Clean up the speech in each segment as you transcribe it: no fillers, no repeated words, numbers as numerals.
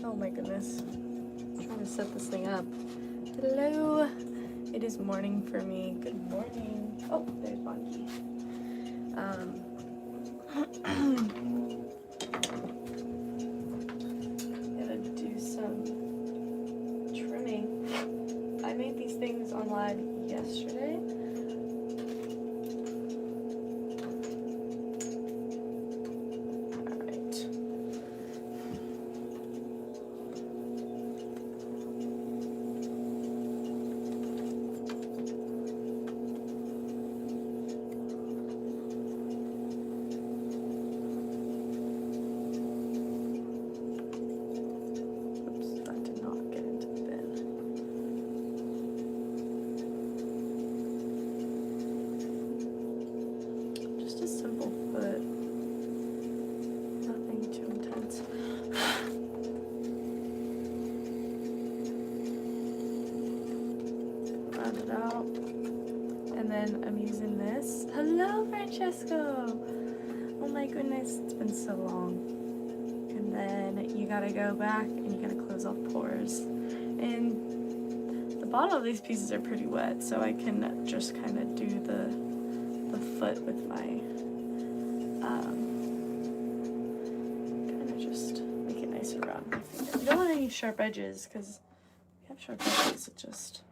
Oh my goodness. I'm trying to set this thing up. Hello. It is morning for me. Good morning. Oh, there's Bonky. Gotta do some trimming. I made these things on live yesterday. Oh my goodness, it's been so long. And then you gotta go back and you gotta close off pores. And the bottom of these pieces are pretty wet, so I can just kind of do the foot with my, kind of just make it nice around my finger. You don't want any sharp edges, because if you have sharp edges, it just,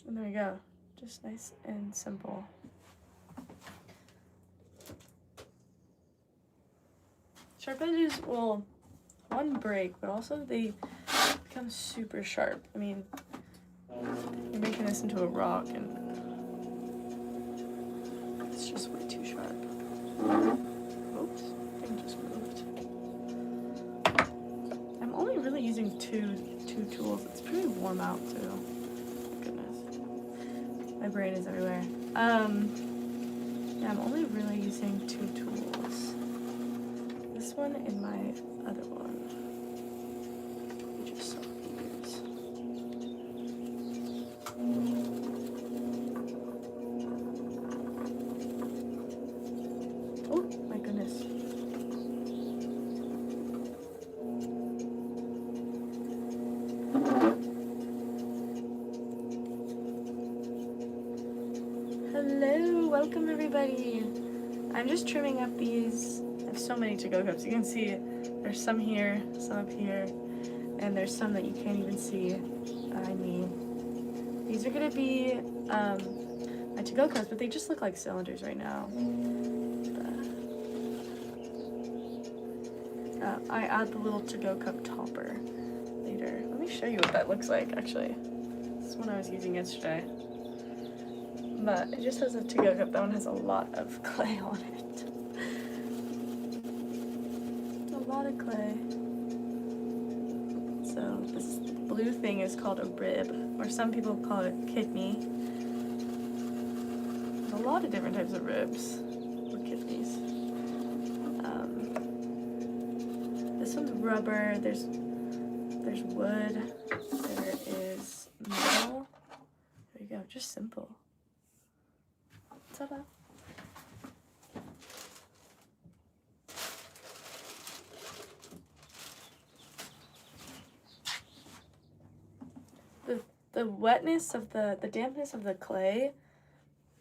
and there we go. Just nice and simple. Sharp edges will, one, break, but also they become super sharp. I mean, you're making this into a rock and it's just way too sharp. Oops, thing just moved. I'm only really using two tools. It's pretty warm out too. Goodness. My brain is everywhere. Yeah, I'm only really using 2 tools. This one and my other one. Just saw these. Oh my goodness. Hello, welcome everybody. I'm just trimming up these. I have so many to-go cups. You can see there's some here, some up here, and there's some that you can't even see behind me. These are gonna be my to-go cups, but they just look like cylinders right now. I add the little to-go cup topper later. Let me show you what that looks like, actually. This is one I was using yesterday. But it just has a to-go cup. That one has a lot of clay on it. Of clay. So this blue thing is called a rib, or some people call it kidney. There's a lot of different types of ribs or kidneys. This one's rubber. There's wood. There is metal. There you go. Just simple. Ta-da. The wetness of the dampness of the clay,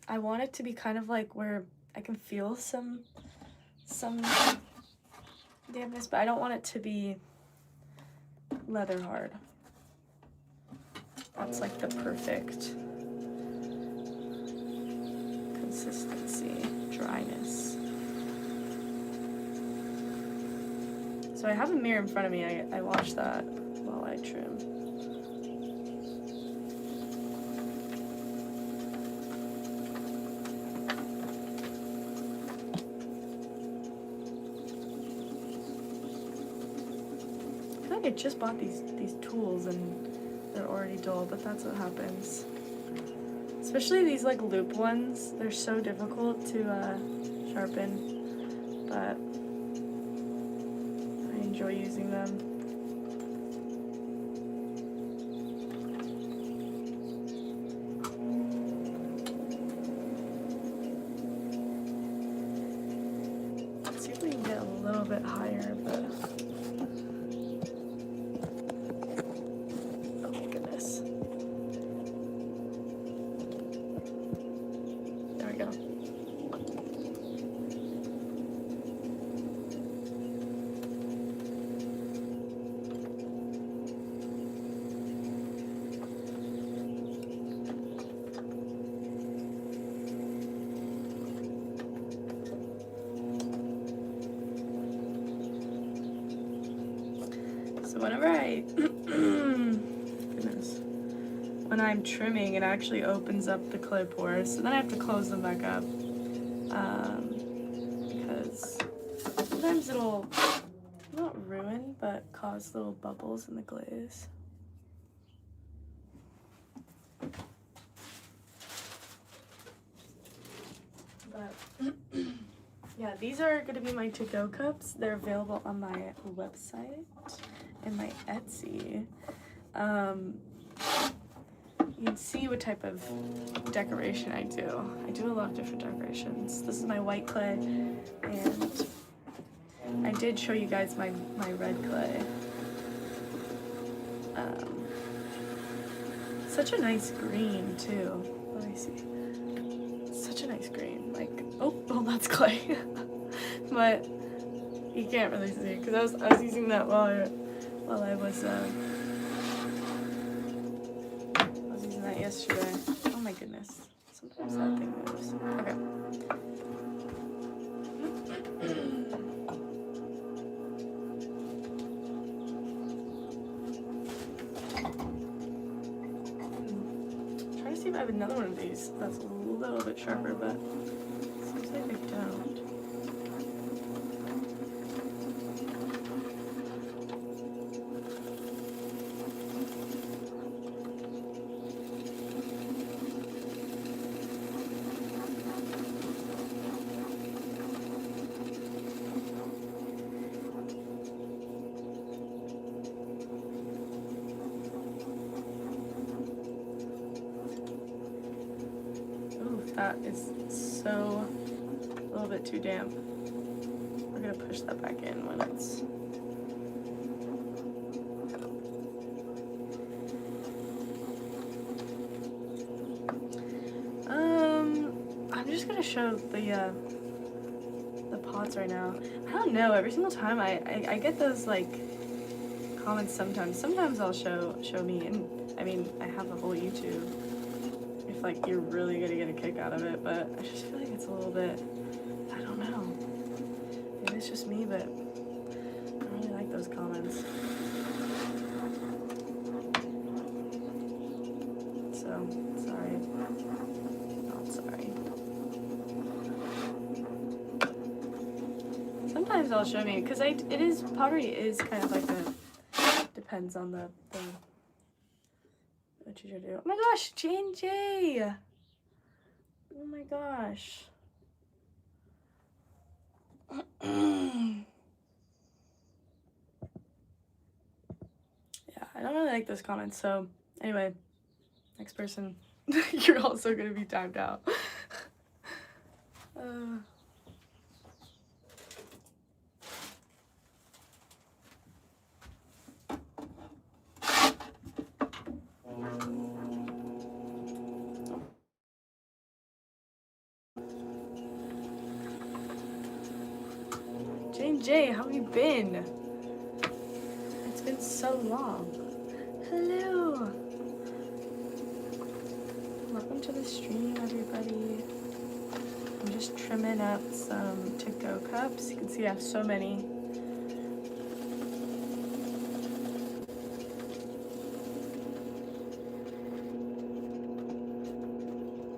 I want it to be kind of like where I can feel some dampness, but I don't want it to be leather hard. That's like the perfect consistency, dryness. So I have a mirror in front of me. I watch that while I trim. I just bought these tools and they're already dull, but that's what happens. Especially these like loop ones, they're so difficult to sharpen, but I enjoy using them. Let's see if we can get a little bit higher, but So whenever I, goodness, when I'm trimming, it actually opens up the clay pores, so then I have to close them back up, because sometimes it'll not ruin, but cause little bubbles in the glaze. But yeah, these are going to be my to-go cups. They're available on my website and my Etsy. You can see what type of decoration I do. I do a lot of different decorations. This is my white clay, and I did show you guys my red clay. Such a nice green too. Let me see. Such a nice green. Like, oh, well, that's clay. But you can't really see it because I was using that while I was using that yesterday. Oh my goodness. Sometimes that thing moves. Okay. Trying to see if I have another one of these that's a little bit sharper, but it seems like I don't. That is so a little bit too damp. We're gonna push that back in when it's I'm just gonna show the pots right now. I don't know, every single time I get those like comments sometimes. Sometimes I'll show me, and I mean I have a whole YouTube if like you're really gonna get a kick out of it, but I just feel like it's a little bit, I don't know, maybe it's just me, but I don't really like those comments. So sorry, not sorry. Sometimes I'll show me, because pottery is kind of like depends on the what you should do. Oh my gosh, Jane J! Oh my gosh. Yeah, I don't really like those comments, so anyway, next person. You're also gonna be timed out. Jane J, how have you been? It's been so long. Hello. Welcome to the stream, everybody. I'm just trimming up some to-go cups. You can see I have so many.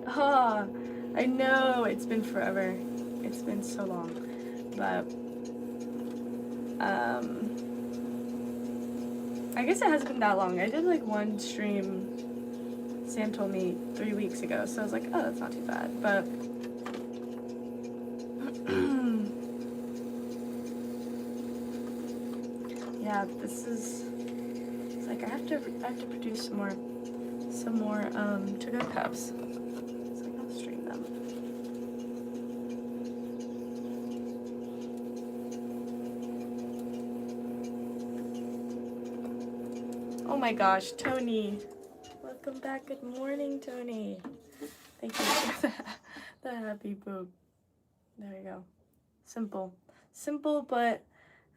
Ah, I know, it's been forever. It's been so long. But I guess it hasn't been that long. I did like one stream, Sam told me 3 weeks ago, so I was like, oh, that's not too bad. But yeah, it's like I have to produce some more to-go cups. So I'll stream them. Oh my gosh, Tony. Welcome back. Good morning, Tony. Thank you for the happy boop. There we go. Simple. Simple, but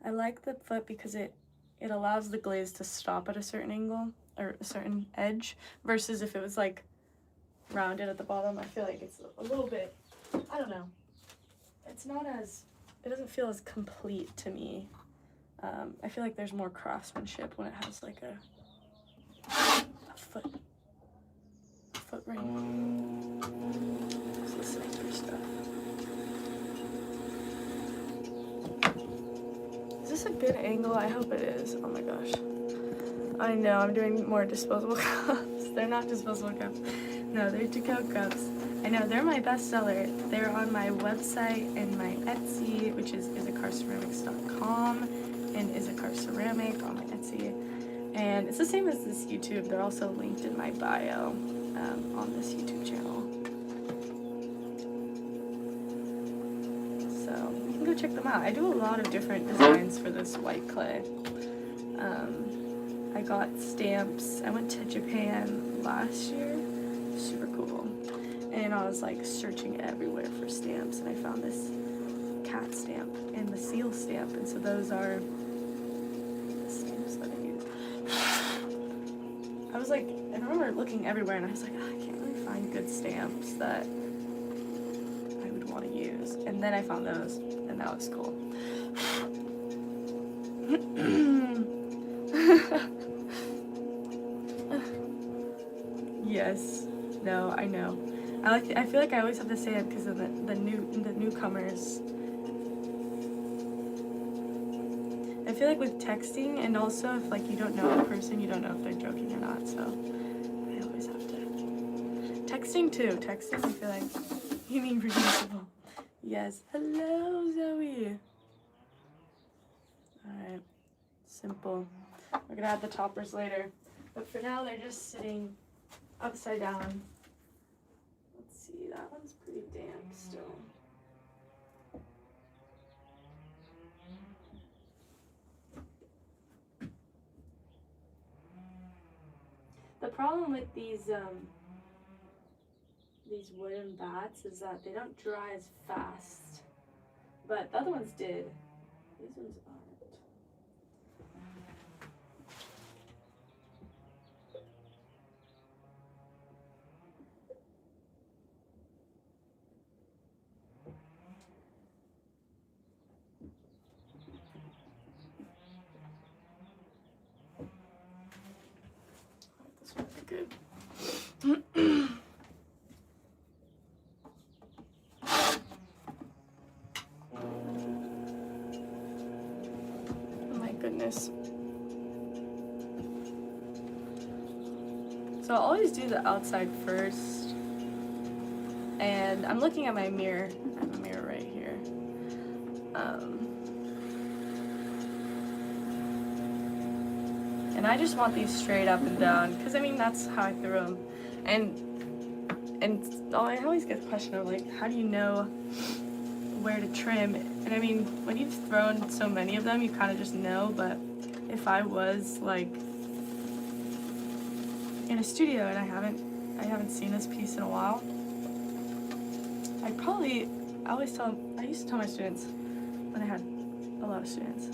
I like the foot because it allows the glaze to stop at a certain angle or a certain edge versus if it was like rounded at the bottom. I feel like it's a little bit, I don't know. It's not as, it doesn't feel as complete to me. I feel like there's more craftsmanship when it has like a foot ring. Just listening for stuff. Is this a good angle? I hope it is. Oh my gosh. I know, I'm doing more disposable cups. They're not disposable cups. No, they're to-go cups. I know, they're my bestseller. They're on my website and my Etsy, which is isacarrceramics.com, and Isacarrceramic on my Etsy. And it's the same as this YouTube. They're also linked in my bio on this YouTube channel. So you can go check them out. I do a lot of different designs for this white clay. I got stamps. I went to Japan last year. Super cool. And I was like searching everywhere for stamps, and I found this cat stamp and the seal stamp, and so those are the stamps that I use. I was like, I remember looking everywhere, and I was like, oh, I can't really find good stamps that I would want to use. And then I found those, and that was cool. Yes. No, I know. I feel like I always have to say it because of the newcomers. I feel like with texting, and also if like you don't know a person, you don't know if they're joking or not. So I always have to. Texting too. Texting, I feel like you mean reusable. Yes. Hello, Zoe. All right. Simple. We're gonna add the toppers later, but for now they're just sitting upside down. Let's see, that one's pretty damp still. The problem with these wooden bats is that they don't dry as fast, but the other ones did. These ones aren't. This would be good. Oh my goodness. So I'll always do the outside first. And I'm looking at my mirror. I have a mirror right here. And I just want these straight up and down, because I mean that's how I threw them. And I always get the question of like, how do you know where to trim? And I mean, when you've thrown so many of them, you kind of just know. But if I was like in a studio and I haven't seen this piece in a while, I used to tell my students when I had a lot of students.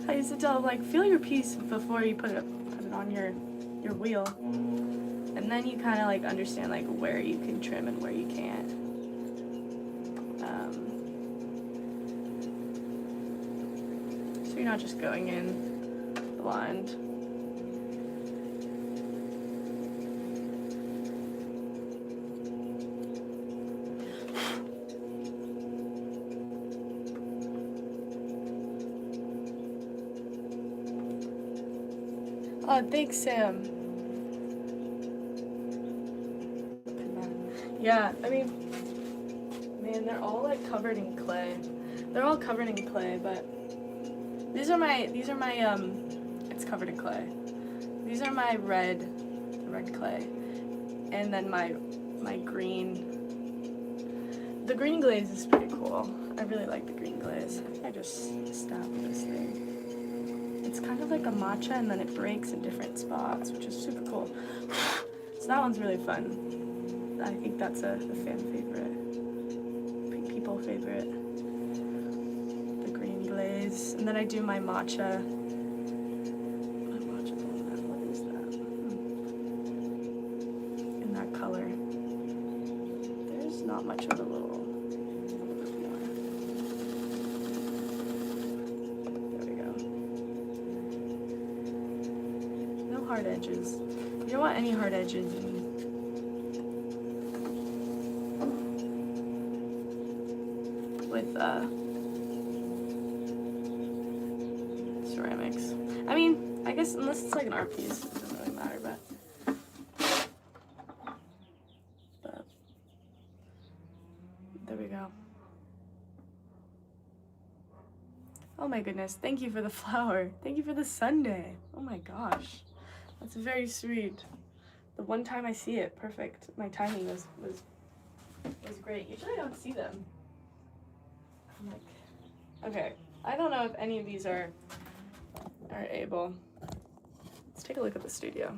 I used to tell them like, feel your piece before you put it on your wheel, and then you kind of like understand like where you can trim and where you can't. So you're not just going in blind. Oh, thanks, Sam. Yeah, I mean, man, they're all like covered in clay. They're all covered in clay, but these are my, it's covered in clay. These are my red clay. And then my green. The green glaze is pretty cool. I really like the green glaze. I think I just stabbed this thing. It's kind of like a matcha, and then it breaks in different spots, which is super cool. So that one's really fun. I think that's a fan favorite, people favorite. The green glaze, and then I do my matcha. What is that? In that color. There's not much of a little. There we hard edges. You don't want any hard edges with ceramics. I mean, I guess unless it's like an art piece, it doesn't really matter, but there we go. Oh my goodness, thank you for the flower. Thank you for the sundae. Oh my gosh, that's very sweet. The one time I see it, perfect. My timing was great. Usually I don't see them. I'm like, okay, I don't know if any of these are able. Let's take a look at the studio.